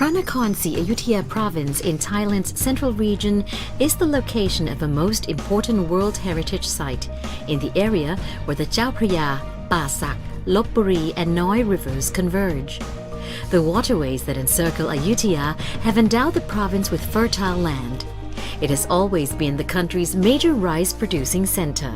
Pranakon Si Ayutthaya province in Thailand's central region is the location of a most important World Heritage Site in the area where the Chao Phraya, Pa Sak, Lopburi and Noi rivers converge. The waterways that encircle Ayutthaya have endowed the province with fertile land. It has always been the country's major rice-producing center.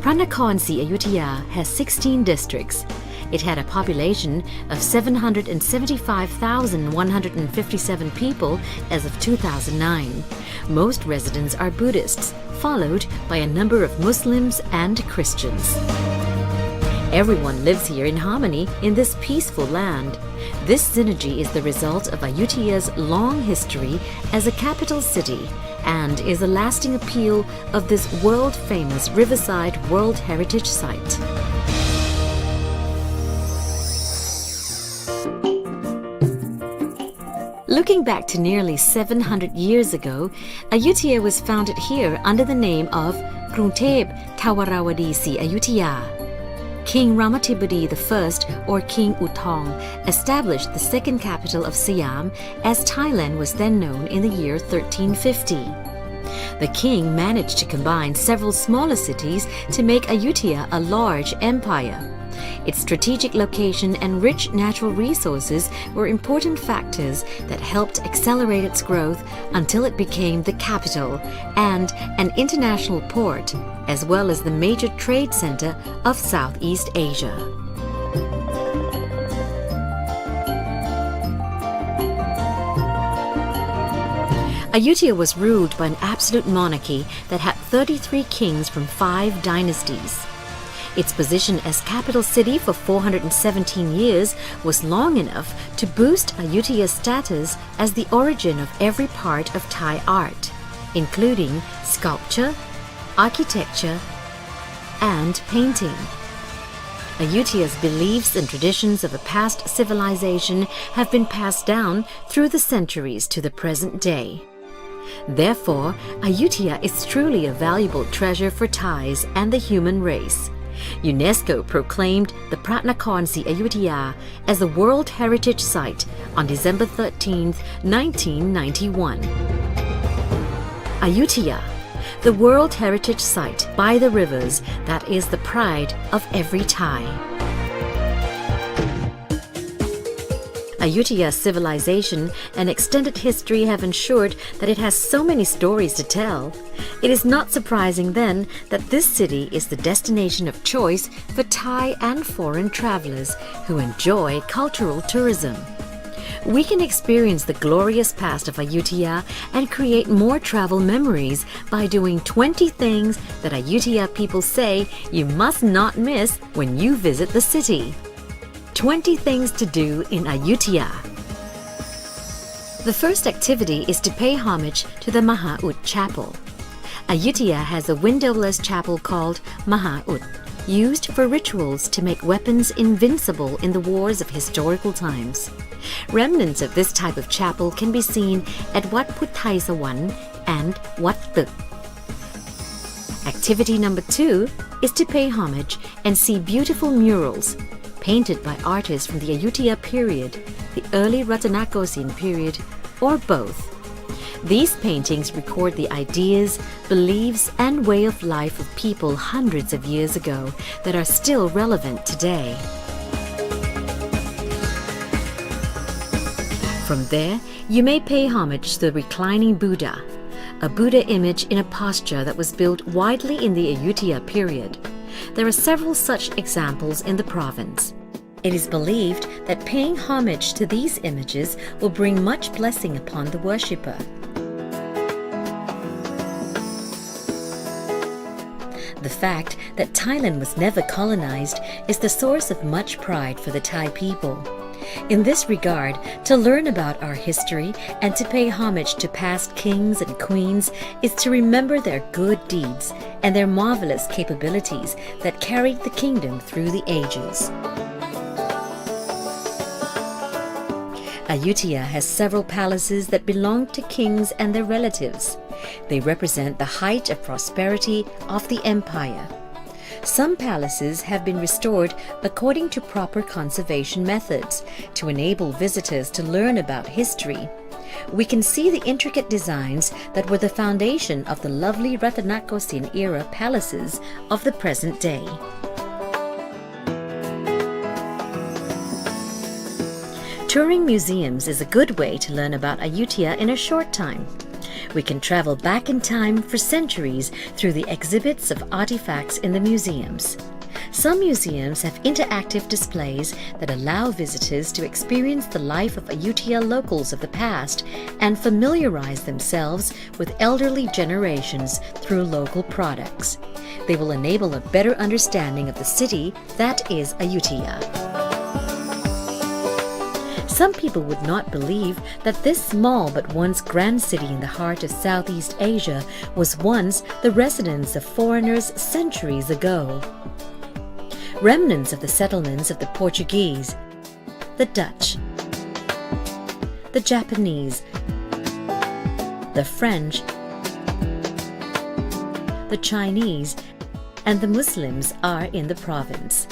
Pranakon Si Ayutthaya has 16 districts. It had a population of 775,157 people as of 2009. Most residents are Buddhists, followed by a number of Muslims and Christians. Everyone lives here in harmony in this peaceful land. This synergy is the result of Ayutthaya's long history as a capital city and is a lasting appeal of this world-famous riverside World Heritage Site. Looking back to nearly 700 years ago, Ayutthaya was founded here under the name of Krungthep Thawarawadi Si Ayutthaya. King Ramathibodi I, or King Ayutthaya, established the second capital of Siam, as Thailand was then known, in the year 1350. The king managed to combine several smaller cities to make Ayutthaya a large empire. Its strategic location and rich natural resources were important factors that helped accelerate its growth until it became the capital and an international port, as well as the major trade center of Southeast Asia. Ayutthaya was ruled by an absolute monarchy that had 33 kings from 5 dynasties. Its position as capital city for 417 years was long enough to boost Ayutthaya's status as the origin of every part of Thai art, including sculpture, architecture, and painting. Ayutthaya's beliefs and traditions of a past civilization have been passed down through the centuries to the present day. Therefore, Ayutthaya is truly a valuable treasure for Thais and the human race. UNESCO proclaimed the Pranakon Si Ayutthaya as a World Heritage Site on December 13, 1991. Ayutthaya, the World Heritage Site by the rivers that is the pride of every Thai. Ayutthaya's civilization and extended history have ensured that it has so many stories to tell. It is not surprising then that this city is the destination of choice for Thai and foreign travelers who enjoy cultural tourism. We can experience the glorious past of Ayutthaya and create more travel memories by doing 20 things that Ayutthaya people say you must not miss when you visit the city. 20 things to do in Ayutthaya. The first activity is to pay homage to the Maha-Ut Chapel. Ayutthaya has a windowless chapel called Maha-Ut, used for rituals to make weapons invincible in the wars of historical times. Remnants of this type of chapel can be seen at Wat Puthai Sawan and Wat Tuk. Activity number 2 is to pay homage and see beautiful murals painted by artists from the Ayutthaya period, the early Ratanakosin period, or both. These paintings record the ideas, beliefs, and way of life of people hundreds of years ago that are still relevant today. From there, you may pay homage to the reclining Buddha, a Buddha image in a posture that was built widely in the Ayutthaya period. There are several such examples in the province. It is believed that paying homage to these images will bring much blessing upon the worshipper. The fact that Thailand was never colonized is the source of much pride for the Thai people. In this regard, to learn about our history and to pay homage to past kings and queens is to remember their good deeds and their marvelous capabilities that carried the kingdom through the ages. Ayutthaya has several palaces that belong to kings and their relatives. They represent the height of prosperity of the empire. Some palaces have been restored according to proper conservation methods to enable visitors to learn about history. We can see the intricate designs that were the foundation of the lovely Ratanakosin-era palaces of the present day. Touring museums is a good way to learn about Ayutthaya in a short time. We can travel back in time for centuries through the exhibits of artifacts in the museums. Some museums have interactive displays that allow visitors to experience the life of Ayutthaya locals of the past and familiarize themselves with elderly generations through local products. They will enable a better understanding of the city that is Ayutthaya. Some people would not believe that this small but once grand city in the heart of Southeast Asia was once the residence of foreigners centuries ago. Remnants of the settlements of the Portuguese, the Dutch, the Japanese, the French, the Chinese, and the Muslims are in the province.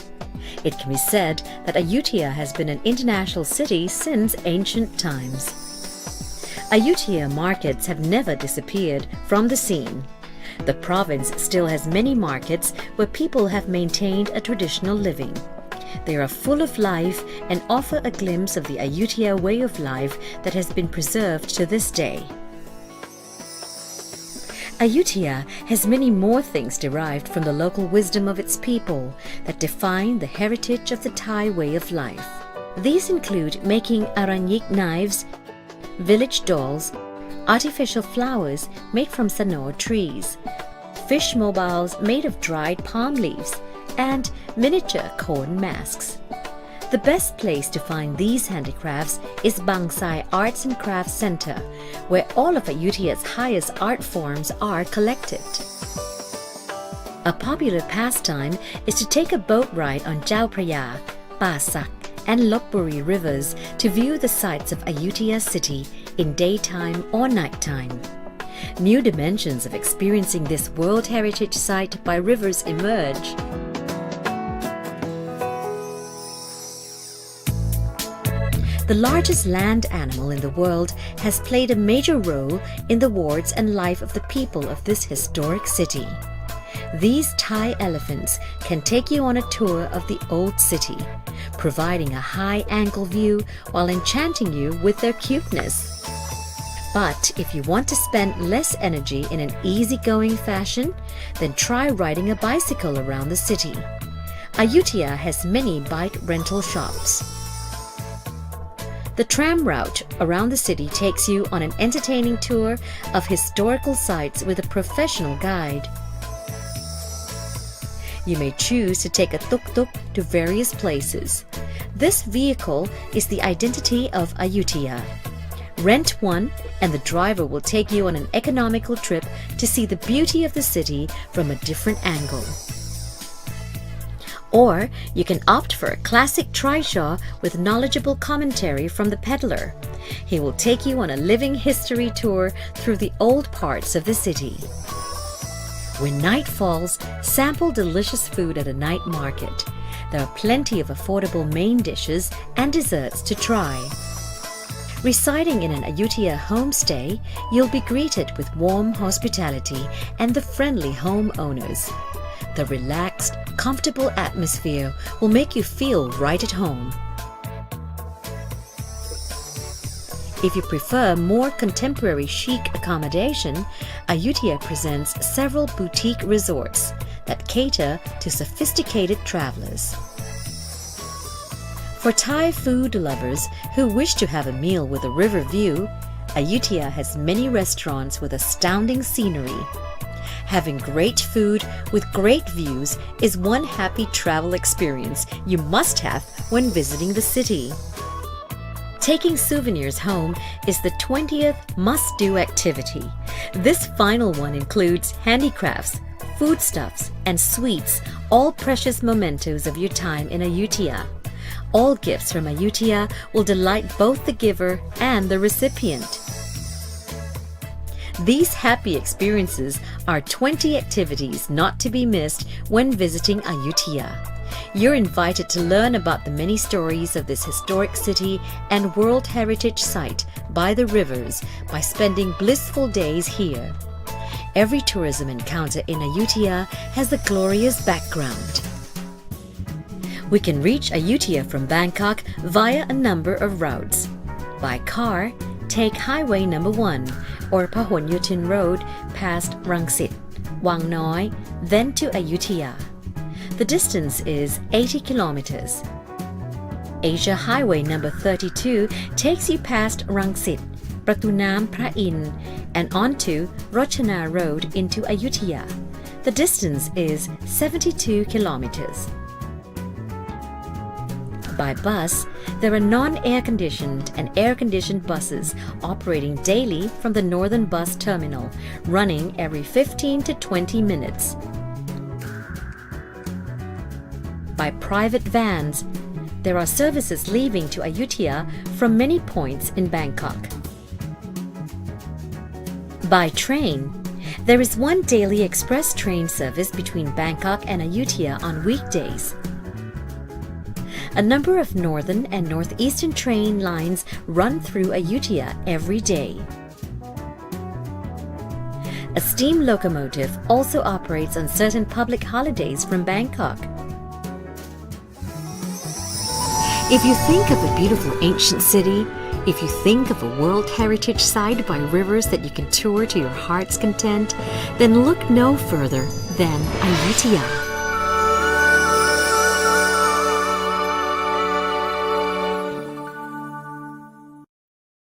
It can be said that Ayutthaya has been an international city since ancient times. Ayutthaya markets have never disappeared from the scene. The province still has many markets where people have maintained a traditional living. They are full of life and offer a glimpse of the Ayutthaya way of life that has been preserved to this day. Ayutthaya has many more things derived from the local wisdom of its people that define the heritage of the Thai way of life. These include making aranyik knives, village dolls, artificial flowers made from sanor trees, fish mobiles made of dried palm leaves, and miniature corn masks. The best place to find these handicrafts is Bangsai Arts and Crafts Center, where all of Ayutthaya's highest art forms are collected. A popular pastime is to take a boat ride on Chao Phraya, Pasak, and Lopburi rivers to view the sights of Ayutthaya city in daytime or nighttime. New dimensions of experiencing this World Heritage Site by rivers emerge. The largest land animal in the world has played a major role in the wards and life of the people of this historic city. These Thai elephants can take you on a tour of the old city, providing a high-angle view while enchanting you with their cuteness. But if you want to spend less energy in an easygoing fashion, then try riding a bicycle around the city. Ayutthaya has many bike rental shops. The tram route around the city takes you on an entertaining tour of historical sites with a professional guide. You may choose to take a tuk-tuk to various places. This vehicle is the identity of Ayutthaya. Rent one and the driver will take you on an economical trip to see the beauty of the city from a different angle. Or you can opt for a classic trishaw with knowledgeable commentary from the peddler. He will take you on a living history tour through the old parts of the city. When night falls, sample delicious food at a night market. There are plenty of affordable main dishes and desserts to try. Residing in an Ayutthaya homestay, you'll be greeted with warm hospitality and the friendly homeowners. The relaxed, comfortable atmosphere will make you feel right at home. If you prefer more contemporary chic accommodation, Ayutthaya presents several boutique resorts that cater to sophisticated travelers. For Thai food lovers who wish to have a meal with a river view, Ayutthaya has many restaurants with astounding scenery. Having great food with great views is one happy travel experience you must have when visiting the city. Taking souvenirs home is the 20th must-do activity. This final one includes handicrafts, foodstuffs, and sweets, all precious mementos of your time in Ayutthaya. All gifts from Ayutthaya will delight both the giver and the recipient. These happy experiences are 20 activities not to be missed when visiting Ayutthaya. You're invited to learn about the many stories of this historic city and World Heritage Site by the rivers by spending blissful days here. Every tourism encounter in Ayutthaya has a glorious background. We can reach Ayutthaya from Bangkok via a number of routes. By car, take Highway number 1 or Pahonyutin Road past Rangsit, Wang Noi, then to Ayutthaya. The distance is 80 kilometers. Asia Highway number 32 takes you past Rangsit, Pratunam Phra In, and onto Rochana Road into Ayutthaya. The distance is 72 kilometers. By bus, there are non-air-conditioned and air-conditioned buses operating daily from the Northern Bus Terminal, running every 15 to 20 minutes. By private vans, there are services leaving to Ayutthaya from many points in Bangkok. By train, there is one daily express train service between Bangkok and Ayutthaya on weekdays. A number of northern and northeastern train lines run through Ayutthaya every day. A steam locomotive also operates on certain public holidays from Bangkok. If you think of a beautiful ancient city, if you think of a World Heritage Site by rivers that you can tour to your heart's content, then look no further than Ayutthaya.